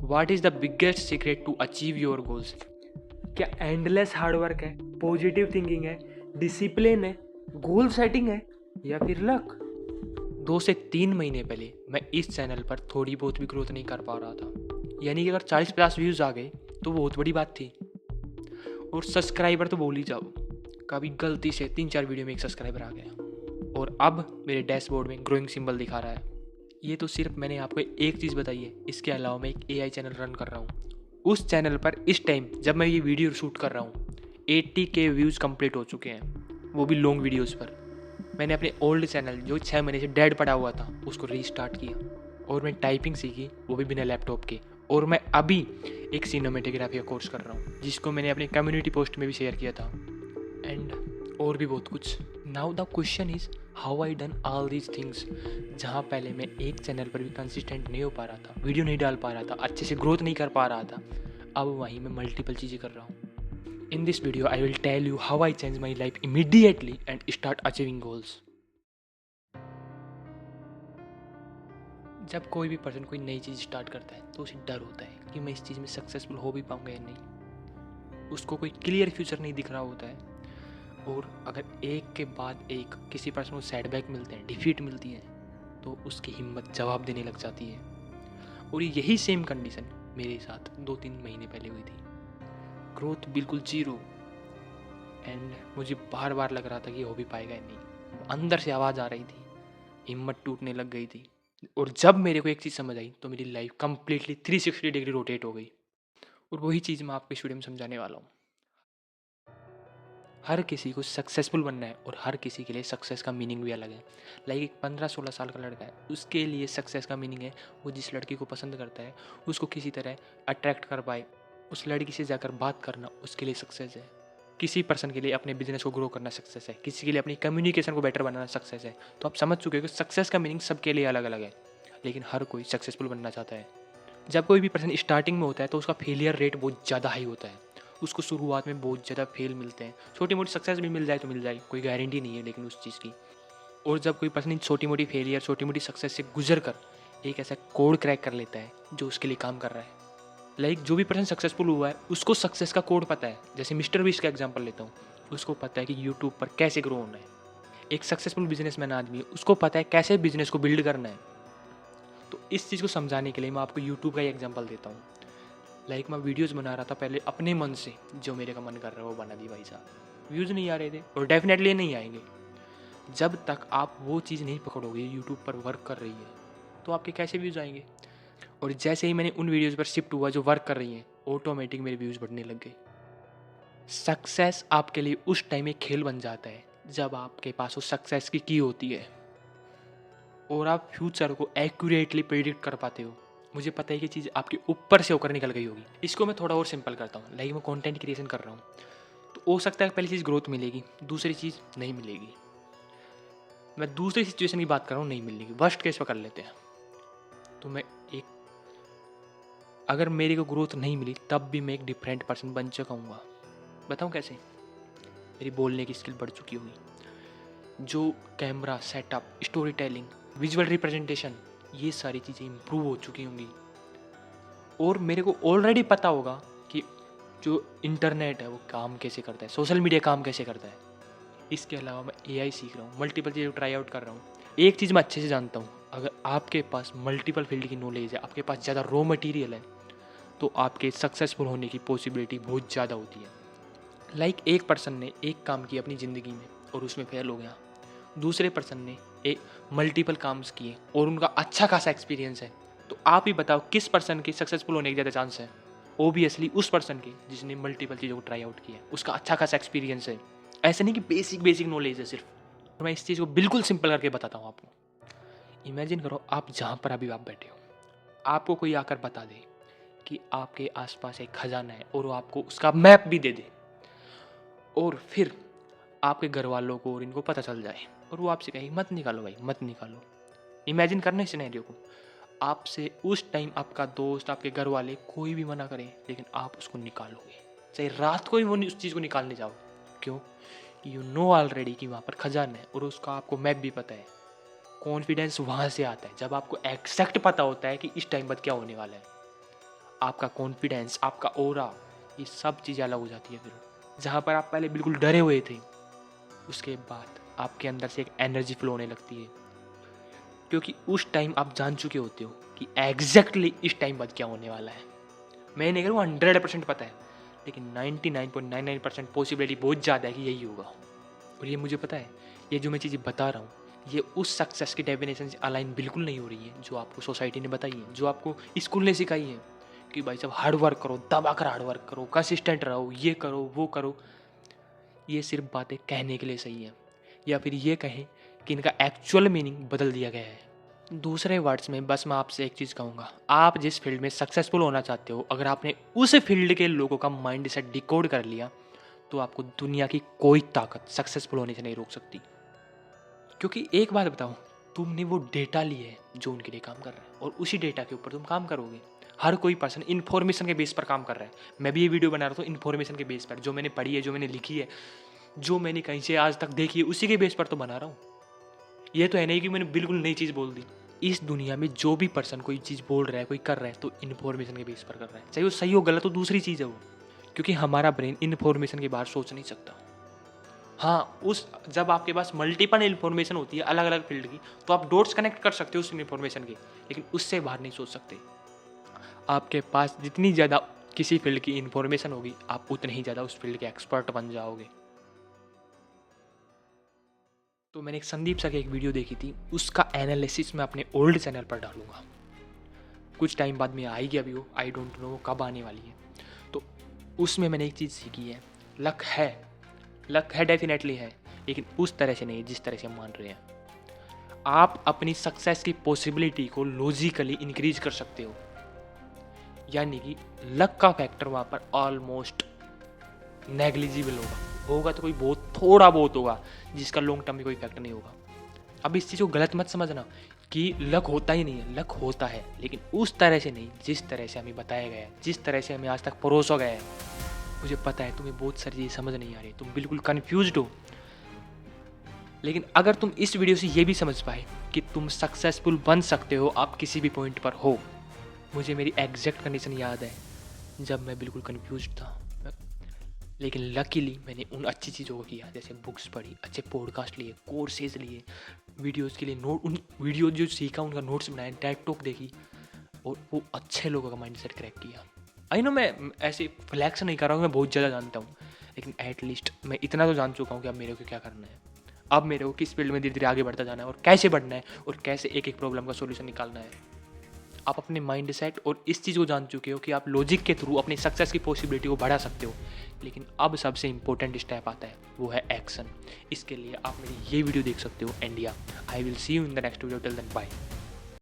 What is the biggest secret to achieve your goals? क्या endless hard work है, positive thinking है, discipline है, goal setting है, या फिर लक? 2 से 3 महीने पहले मैं इस चैनल पर थोड़ी बहुत भी ग्रोथ नहीं कर पा रहा था। यानी कि अगर 40-50 व्यूज़ आ गए तो बहुत बड़ी बात थी। और सब्सक्राइबर तो बोल ही जाओ, कभी गलती से 3-4 वीडियो में एक सब्सक्राइबर आ गया और अब मेरे डैशबोर्ड में ग्रोइंग सिंबल दिखा रहा है। ये तो सिर्फ मैंने आपको एक चीज़ बताई है। इसके अलावा मैं एक AI चैनल रन कर रहा हूँ। उस चैनल पर इस टाइम जब मैं ये वीडियो शूट कर रहा हूँ 80K व्यूज़ कंप्लीट हो चुके हैं, वो भी लॉन्ग वीडियोस पर। मैंने अपने ओल्ड चैनल जो 6 महीने से डेड पड़ा हुआ था उसको रीस्टार्ट किया और मैं टाइपिंग सीखी, वो भी बिना लैपटॉप के। और मैं अभी एक सिनेमेटोग्राफी का कोर्स कर रहा हूँ जिसको मैंने अपनी कम्युनिटी पोस्ट में भी शेयर किया था, एंड और भी बहुत कुछ। Now the question is how I done all these things. जहाँ पहले मैं एक चैनल पर भी कंसिस्टेंट नहीं हो पा रहा था, वीडियो नहीं डाल पा रहा था, अच्छे से ग्रोथ नहीं कर पा रहा था, अब वहीं मैं मल्टीपल चीज़ें कर रहा हूँ। In this video I will tell you how I change my life immediately and start achieving goals. जब कोई भी पर्सन कोई नई चीज़ स्टार्ट करता है तो उसे डर होता है कि मैं इस चीज़ में सक्सेसफुल हो भी पाऊंगा या नहीं। उसको कोई क्लियर फ्यूचर नहीं दिख रहा होता है। और अगर एक के बाद एक किसी पर्सन को सेटबैक मिलते हैं, डिफीट मिलती है, तो उसकी हिम्मत जवाब देने लग जाती है। और यही सेम कंडीशन मेरे साथ 2-3 महीने पहले हुई थी। ग्रोथ बिल्कुल जीरो, एंड मुझे बार बार लग रहा था कि हो भी पाएगा या नहीं। अंदर से आवाज़ आ रही थी, हिम्मत टूटने लग गई थी। और जब मेरे को एक चीज़ समझ आई तो मेरी लाइफ कंप्लीटली 360 डिग्री रोटेट हो गई। और वही चीज़ मैं आपको इस वीडियो में समझाने वाला हूँ। हर किसी को सक्सेसफुल बनना है और हर किसी के लिए सक्सेस का मीनिंग भी अलग है। लाइक एक 15-16 साल का लड़का है, उसके लिए सक्सेस का मीनिंग है वो जिस लड़की को पसंद करता है उसको किसी तरह अट्रैक्ट कर पाए, उस लड़की से जाकर बात करना उसके लिए सक्सेस है। किसी पर्सन के लिए अपने बिजनेस को ग्रो करना सक्सेस है, किसी के लिए अपनी कम्युनिकेशन को बेटर बनाना सक्सेस है। तो आप समझ चुके हो कि सक्सेस का मीनिंग सबके लिए अलग अलग है, लेकिन हर कोई सक्सेसफुल बनना चाहता है। जब कोई भी पर्सन स्टार्टिंग में होता है तो उसका फेलियर रेट बहुत ज़्यादा हाई होता है। उसको शुरुआत में बहुत ज़्यादा फेल मिलते हैं, छोटी मोटी सक्सेस भी मिल जाए तो मिल जाए, कोई गारंटी नहीं है लेकिन उस चीज़ की। और जब कोई पर्सन छोटी मोटी फेलियर, छोटी मोटी सक्सेस से गुजर कर एक ऐसा कोड क्रैक कर लेता है जो उसके लिए काम कर रहा है। लाइक जो भी पर्सन सक्सेसफुल हुआ है उसको सक्सेस का कोड पता है। जैसे मिस्टर बीस्ट का एग्जांपल लेता हूँ, उसको पता है कि यूट्यूब पर कैसे ग्रो होना है। एक सक्सेसफुल बिजनेसमैन आदमी है, उसको पता है कैसे बिजनेस को बिल्ड करना है। तो इस चीज़ को समझाने के लिए मैं आपको यूट्यूब का ही एग्जांपल देता हूँ। लाइक मैं वीडियोस बना रहा था पहले अपने मन से, जो मेरे का मन कर रहा है वो बना दी भाई साहब। व्यूज़ नहीं आ रहे थे और डेफिनेटली नहीं आएंगे। जब तक आप वो चीज़ नहीं पकड़ोगे यूट्यूब पर वर्क कर रही है तो आपके कैसे व्यूज़ आएंगे। और जैसे ही मैंने उन वीडियोज़ पर शिफ्ट हुआ जो वर्क कर रही हैं, ऑटोमेटिक मेरे व्यूज़ बढ़ने लग गए। सक्सेस आपके लिए उस टाइम एक खेल बन जाता है जब आपके पास वो सक्सेस की होती है और आप फ्यूचर को एक्यूरेटली प्रेडिक्ट कर पाते हो। मुझे पता है कि चीज़ आपके ऊपर से होकर निकल गई होगी। इसको मैं थोड़ा और सिंपल करता हूँ। लाइक मैं कंटेंट क्रिएशन कर रहा हूँ तो हो सकता है पहली चीज़ ग्रोथ मिलेगी, दूसरी चीज़ नहीं मिलेगी। मैं दूसरी सिचुएशन की बात कर रहा हूँ, नहीं मिलेगी। वर्स्ट केस पर कर लेते हैं। तो मैं एक, अगर मेरे को ग्रोथ नहीं मिली तब भी मैं एक डिफरेंट पर्सन बन चुका हूँ। बताऊँ कैसे? मेरी बोलने की स्किल बढ़ चुकी होगी, जो camera setup, story telling, visual representation, ये सारी चीज़ें इंप्रूव हो चुकी होंगी। और मेरे को ऑलरेडी पता होगा कि जो इंटरनेट है वो काम कैसे करता है, सोशल मीडिया काम कैसे करता है। इसके अलावा मैं AI सीख रहा हूँ, मल्टीपल चीज़ें ट्राई आउट कर रहा हूँ। एक चीज़ मैं अच्छे से जानता हूँ, अगर आपके पास मल्टीपल फील्ड की नॉलेज है, आपके पास ज़्यादा रॉ मटेरियल है, तो आपके सक्सेसफुल होने की पॉसिबिलिटी बहुत ज़्यादा होती है। लाइक एक पर्सन ने एक काम किया अपनी ज़िंदगी में और उसमें फेल हो गया, दूसरे पर्सन ने एक मल्टीपल काम्स किए और उनका अच्छा खासा एक्सपीरियंस है। तो आप ही बताओ किस पर्सन के सक्सेसफुल होने के ज़्यादा चांस है? ओबियसली उस पर्सन के जिसने मल्टीपल चीज़ों को ट्राई आउट किया, उसका अच्छा खासा एक्सपीरियंस है। ऐसा नहीं कि बेसिक बेसिक नॉलेज है सिर्फ। और मैं इस चीज़ को बिल्कुल सिंपल करके बताता हूँ आपको। इमेजिन करो आप जहाँ पर अभी आप बैठे हो, आपको कोई आकर बता दे कि आपके आसपास एक खजाना है और वो आपको उसका मैप भी दे दे, और फिर आपके घर वालों को और इनको पता चल जाए और वो आपसे कहे मत निकालो भाई, मत निकालो। इमेजिन करना इस सिनेरियो को। आपसे उस टाइम आपका दोस्त, आपके घर वाले कोई भी मना करे, लेकिन आप उसको निकालोगे, चाहे रात को ही वो उस चीज़ को निकालने जाओ। क्यों? यू नो ऑलरेडी कि वहाँ पर खजाना है और उसका आपको मैप भी पता है। कॉन्फिडेंस वहाँ से आता है जब आपको एग्जैक्ट पता होता है कि इस टाइम बाद क्या होने वाला है। आपका कॉन्फिडेंस, आपका ऑरा, ये सब चीज़ें अलग हो जाती है फिर। जहाँ पर आप पहले बिल्कुल डरे हुए थे, उसके बाद आपके अंदर से एक एनर्जी फ्लो होने लगती है, क्योंकि उस टाइम आप जान चुके होते हो कि एग्जैक्टली इस टाइम बाद क्या होने वाला है। मैं नहीं करूँ 100% पता है, लेकिन 99.99% पॉसिबिलिटी बहुत ज़्यादा है कि यही होगा। और ये मुझे पता है, ये जो मैं चीज़ें बता रहा हूँ, ये उस सक्सेस की डेफिनेशन से अलाइन बिल्कुल नहीं हो रही है जो आपको सोसाइटी ने बताई है, जो आपको स्कूल ने सिखाई है कि भाई साहब हार्ड वर्क करो, दबा कर हार्ड वर्क करो, कंसिस्टेंट रहो, ये करो वो करो। ये सिर्फ बातें कहने के लिए सही है, या फिर ये कहें कि इनका एक्चुअल मीनिंग बदल दिया गया है। दूसरे वर्ड्स में बस मैं आपसे एक चीज़ कहूँगा, आप जिस फील्ड में सक्सेसफुल होना चाहते हो, अगर आपने उस फील्ड के लोगों का माइंड सेट डिकोड कर लिया, तो आपको दुनिया की कोई ताकत सक्सेसफुल होने से नहीं रोक सकती। क्योंकि एक बात बताओ, तुमने वो डेटा लिए है जो उनके लिए काम कर रहा है, और उसी डेटा के ऊपर तुम काम करोगे। हर कोई पर्सन इन्फॉर्मेशन के बेस पर काम कर रहा है। मैं भी ये वीडियो बना रहा हूँ इन्फॉर्मेशन के बेस पर, जो मैंने पढ़ी है, जो मैंने लिखी है, जो मैंने कहीं से आज तक देखी है, उसी के बेस पर तो बना रहा हूँ। ये तो है नहीं कि मैंने बिल्कुल नई चीज़ बोल दी। इस दुनिया में जो भी पर्सन कोई चीज़ बोल रहा है, कोई कर रहा है, तो इन्फॉर्मेशन के बेस पर कर रहा है, चाहे वो सही हो गलत हो दूसरी चीज़ है वो। क्योंकि हमारा ब्रेन इन्फॉर्मेशन के बाहर सोच नहीं सकता। हाँ, जब आपके पास मल्टीपल इन्फॉर्मेशन होती है अलग अलग फील्ड की, तो आप डॉट्स कनेक्ट कर सकते हो उस इन्फॉर्मेशन के, लेकिन उससे बाहर नहीं सोच सकते। आपके पास जितनी ज़्यादा किसी फील्ड की इन्फॉर्मेशन होगी, आप उतने ही ज़्यादा उस फील्ड के एक्सपर्ट बन जाओगे। तो मैंने एक संदीप सर की एक वीडियो देखी थी, उसका एनालिसिस मैं अपने ओल्ड चैनल पर डालूंगा। कुछ टाइम बाद में आएगी अभी वो, आई डोंट नो कब आने वाली है। तो उसमें मैंने एक चीज़ सीखी है, लक है डेफिनेटली है, लेकिन उस तरह से नहीं जिस तरह से हम मान रहे हैं। आप अपनी सक्सेस की पॉसिबिलिटी को लॉजिकली इंक्रीज कर सकते हो, यानी कि लक का फैक्टर वहाँ पर ऑलमोस्ट नेग्लिजिबल होगा तो कोई बहुत थोड़ा बहुत होगा, जिसका लॉन्ग टर्म में कोई इफेक्ट नहीं होगा। अब इस चीज़ को गलत मत समझना कि लक होता ही नहीं है, लक होता है, लेकिन उस तरह से नहीं जिस तरह से हमें बताया गया है, जिस तरह से हमें आज तक परोसा गया है। मुझे पता है तुम्हें बहुत सारी चीज़ें समझ नहीं आ रही, तुम बिल्कुल कन्फ्यूज्ड हो, लेकिन अगर तुम इस वीडियो से ये भी समझ पाए कि तुम सक्सेसफुल बन सकते हो, आप किसी भी पॉइंट पर हो। मुझे मेरी एग्जैक्ट कंडीशन याद है जब मैं बिल्कुल कन्फ्यूज था, लेकिन लकीली मैंने उन अच्छी चीज़ों को किया, जैसे बुक्स पढ़ी, अच्छे पॉडकास्ट लिए, कोर्सेज लिए, वीडियोज़ के लिए उन वीडियो जो सीखा उनका नोट्स बनाया, टेड टॉक देखी, और वो अच्छे लोगों का माइंड सेट क्रैक किया। आई नो मैं ऐसे फ्लैक्स नहीं कर रहा हूँ, मैं बहुत ज़्यादा जानता हूँ, लेकिन एटलीस्ट मैं इतना तो जान चुका हूँ कि अब मेरे को क्या करना है, अब मेरे को किस फील्ड में धीरे धीरे आगे बढ़ता जाना है, और कैसे बढ़ना है, और कैसे एक एक प्रॉब्लम का सोल्यूशन निकालना है। आप अपने माइंड सेट और इस चीज़ को जान चुके हो कि आप लॉजिक के थ्रू अपनी सक्सेस की पॉसिबिलिटी को बढ़ा सकते हो, लेकिन अब सबसे इंपॉर्टेंट स्टेप आता है, वो है एक्शन। इसके लिए आप मेरी ये वीडियो देख सकते हो, India. I will see you in the next video, till then bye.